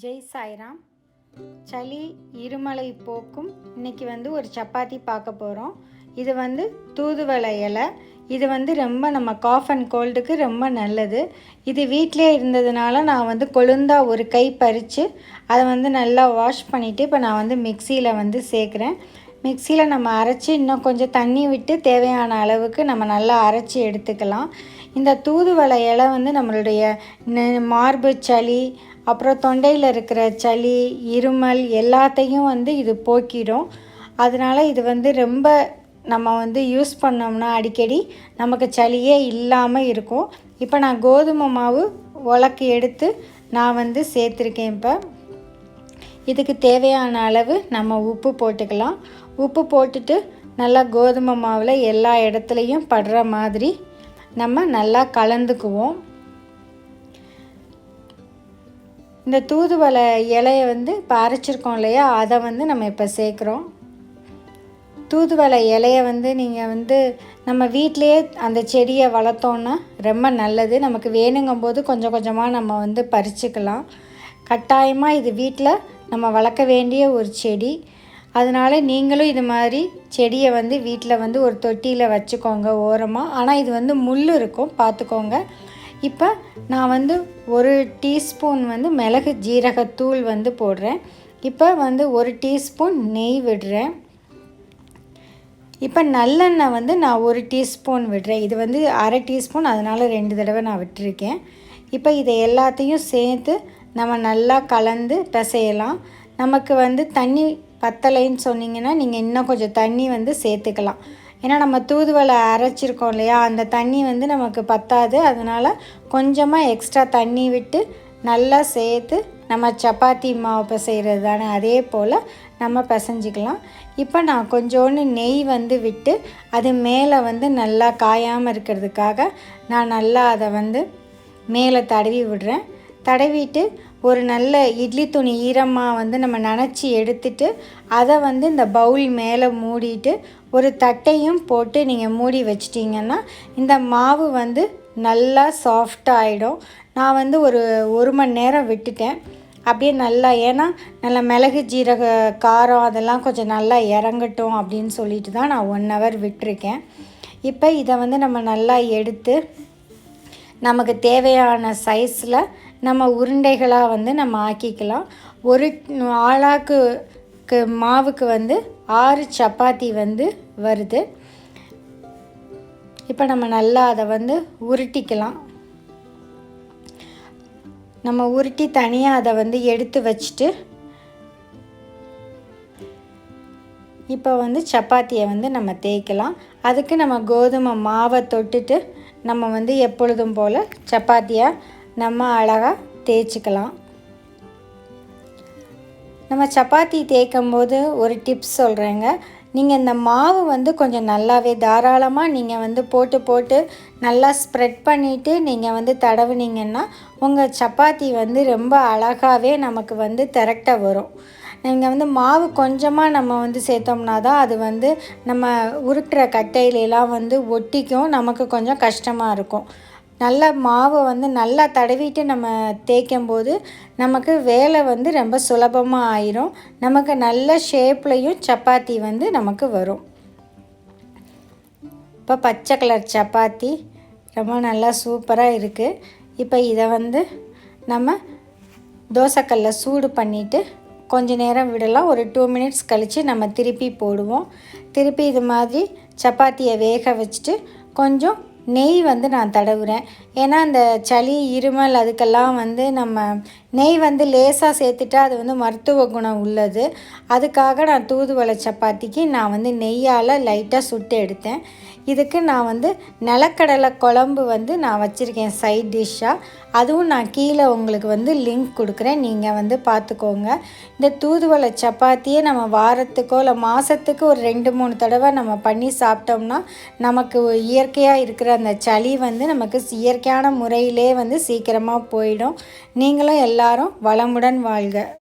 ஜெய் சாய்ராம். சளி இருமலை போக்கும் இன்றைக்கி ஒரு சப்பாத்தி பார்க்க போகிறோம். இது தூதுவளை இலை. இது ரொம்ப நம்ம காஃப் அண்ட் கோல்டுக்கு ரொம்ப நல்லது. இது வீட்டிலே இருந்ததுனால நான் கொழுந்தா ஒரு கை பறித்து அதை நல்லா வாஷ் பண்ணிவிட்டு இப்போ நான் மிக்சியில் சேர்க்குறேன். மிக்சியில் நம்ம அரைச்சி இன்னும் கொஞ்சம் தண்ணி விட்டு தேவையான அளவுக்கு நம்ம நல்லா அரைச்சி எடுத்துக்கலாம். இந்த தூதுவளை இலை நம்மளுடைய மார்பு சளி, அப்புறம் தொண்டையில் இருக்கிற சளி, இருமல் எல்லாத்தையும் இது போக்கிடும். அதனால் இது ரொம்ப நம்ம யூஸ் பண்ணோம்னா அடிக்கடி நமக்கு சளியே இல்லாமல் இருக்கும். இப்போ நான் கோதுமை மாவு உலக்கு எடுத்து நான் சேர்த்துருக்கேன். இப்போ இதுக்கு தேவையான அளவு நம்ம உப்பு போட்டுக்கலாம். உப்பு போட்டுட்டு நல்லா கோதுமை மாவில் எல்லா இடத்துலையும் படுற மாதிரி நம்ம நல்லா கலந்துக்குவோம். இந்த தூதுவளை இலையை இப்போ அரைச்சிருக்கோம் இல்லையா, அதை நம்ம இப்போ சேர்க்குறோம். தூதுவளை இலையை நீங்கள் நம்ம வீட்டிலையே அந்த செடியை வளர்த்தோன்னா ரொம்ப நல்லது. நமக்கு வேணுங்கும்போது கொஞ்சம் கொஞ்சமாக நம்ம பறிச்சுக்கலாம். கட்டாயமாக இது வீட்டில் நம்ம வளர்க்க வேண்டிய ஒரு செடி. அதனால் நீங்களும் இது மாதிரி செடியை வீட்டில் ஒரு தொட்டியில் வச்சுக்கோங்க ஓரமாக. ஆனால் இது முள் இருக்கும், பார்த்துக்கோங்க. இப்போ நான் ஒரு டீஸ்பூன் மிளகு ஜீரகத்தூள் போடுறேன். இப்போ 1 டீஸ்பூன் நெய் விடுறேன். இப்போ நல்லெண்ணெய் நான் 1 டீஸ்பூன் விடுறேன். இது அரை டீஸ்பூன், அதனால் 2 தடவை நான் விட்டுருக்கேன். இப்போ இதை எல்லாத்தையும் சேர்த்து நம்ம நல்லா கலந்து பிசையலாம். நமக்கு தண்ணி பத்தலைன்னு சொன்னிங்கன்னா நீங்கள் இன்னும் கொஞ்சம் தண்ணி சேர்த்துக்கலாம். ஏன்னா நம்ம தூதுவளை அரைச்சிருக்கோம் இல்லையா, அந்த தண்ணி நமக்கு பத்தாது. அதனால் கொஞ்சமாக எக்ஸ்ட்ரா தண்ணி விட்டு நல்லா சேர்த்து நம்ம சப்பாத்தி மாவு பிசைகிறது தானே, அதே போல் நம்ம பிசைஞ்சிக்கலாம். இப்போ நான் கொஞ்சோண்டு நெய் விட்டு அது மேலே நல்லா காயாமல் இருக்கிறதுக்காக நான் நல்லா அதை மேலே தடவி விடுறேன். தடவிட்டு ஒரு நல்ல இட்லி துணி ஈரமாக நம்ம நனைச்சி எடுத்துட்டு அதை இந்த பவுல் மேலே மூடிட்டு ஒரு தட்டையும் போட்டு நீங்கள் மூடி வச்சிட்டிங்கன்னா இந்த மாவு நல்லா சாஃப்டாக ஆகிடும். நான் ஒரு மணி நேரம் விட்டுட்டேன் அப்படியே நல்லா. ஏன்னா நல்லா மிளகு ஜீரக காரம் அதெல்லாம் கொஞ்சம் நல்லா இறங்கட்டும் அப்படின்னு சொல்லிட்டு தான் நான் 1 ஹவர் விட்டுருக்கேன். இப்போ இதை நம்ம நல்லா எடுத்து நமக்கு தேவையான சைஸில் நம்ம உருண்டைகளாக நம்ம ஆக்கிக்கலாம். ஒரு ஆளாக்கு மாவுக்கு 6 சப்பாத்தி வருது. இப்போ நம்ம நல்லா அதை உருட்டிக்கலாம். நம்ம உருட்டி தனியாக அதை எடுத்து வச்சுட்டு இப்போ சப்பாத்தியை நம்ம தேய்க்கலாம். அதுக்கு நம்ம கோதுமை மாவை தொட்டுட்டு நம்ம எப்பொழுதும் போல் சப்பாத்தியாக நம்ம அழகாக தேய்ச்சிக்கலாம். நம்ம சப்பாத்தி தேய்க்கும்போது ஒரு டிப்ஸ் சொல்கிறேங்க. நீங்கள் இந்த மாவு கொஞ்சம் நல்லாவே தாராளமாக நீங்கள் போட்டு நல்லா ஸ்ப்ரெட் பண்ணிவிட்டு நீங்கள் தடவுனீங்கன்னா உங்கள் சப்பாத்தி ரொம்ப அழகாகவே நமக்கு திரட்ட வரும். நீங்கள் மாவு கொஞ்சமாக நம்ம சேர்த்தோம்னா தான் அது நம்ம உருட்டுற கட்டையிலலாம் ஒட்டிக்கும், நமக்கு கொஞ்சம் கஷ்டமாக இருக்கும். நல்ல மாவை நல்லா தடவிட்டு நம்ம தேய்க்கும்போது நமக்கு வேலை ரொம்ப சுலபமாக ஆயிரும். நமக்கு நல்ல ஷேப்லையும் சப்பாத்தி நமக்கு வரும். இப்போ பச்சை கலர் சப்பாத்தி ரொம்ப நல்லா சூப்பராக இருக்குது. இப்போ இதை நம்ம தோசைக்கல்ல சூடு பண்ணிவிட்டு கொஞ்ச நேரம் விடலாம். ஒரு 2 மினிட்ஸ் கழித்து நம்ம திருப்பி போடுவோம். திருப்பி இது மாதிரி சப்பாத்தியை வேக வச்சுட்டு கொஞ்சம் நெய் நான் தடவுறேன். ஏன்னா அந்த சளி இருமல் அதுக்கெல்லாம் நம்ம நெய் லேசாக சேர்த்துட்டா அது மருத்துவ குணம் உள்ளது. அதுக்காக நான் தூதுவளை சப்பாத்திக்கு நான் நெய்யால் லைட்டாக சுட்டு எடுத்தேன். இதுக்கு நான் நிலக்கடலை குழம்பு நான் வச்சுருக்கேன் சைட் டிஷ்ஷாக. அதுவும் நான் கீழே உங்களுக்கு லிங்க் கொடுக்குறேன், நீங்கள் பார்த்துக்கோங்க. இந்த தூதுவளை சப்பாத்தியை நம்ம வாரத்துக்கோ இல்லை மாதத்துக்கு ஒரு 2-3 தடவை நம்ம பண்ணி சாப்பிட்டோம்னா நமக்கு இயற்கையாக இருக்கிற அந்த சளி நமக்கு இயற்கையான முறையிலே சீக்கிரமாக போயிடும். நீங்களும் எல்லாரும் வளமுடன் வாழ்க.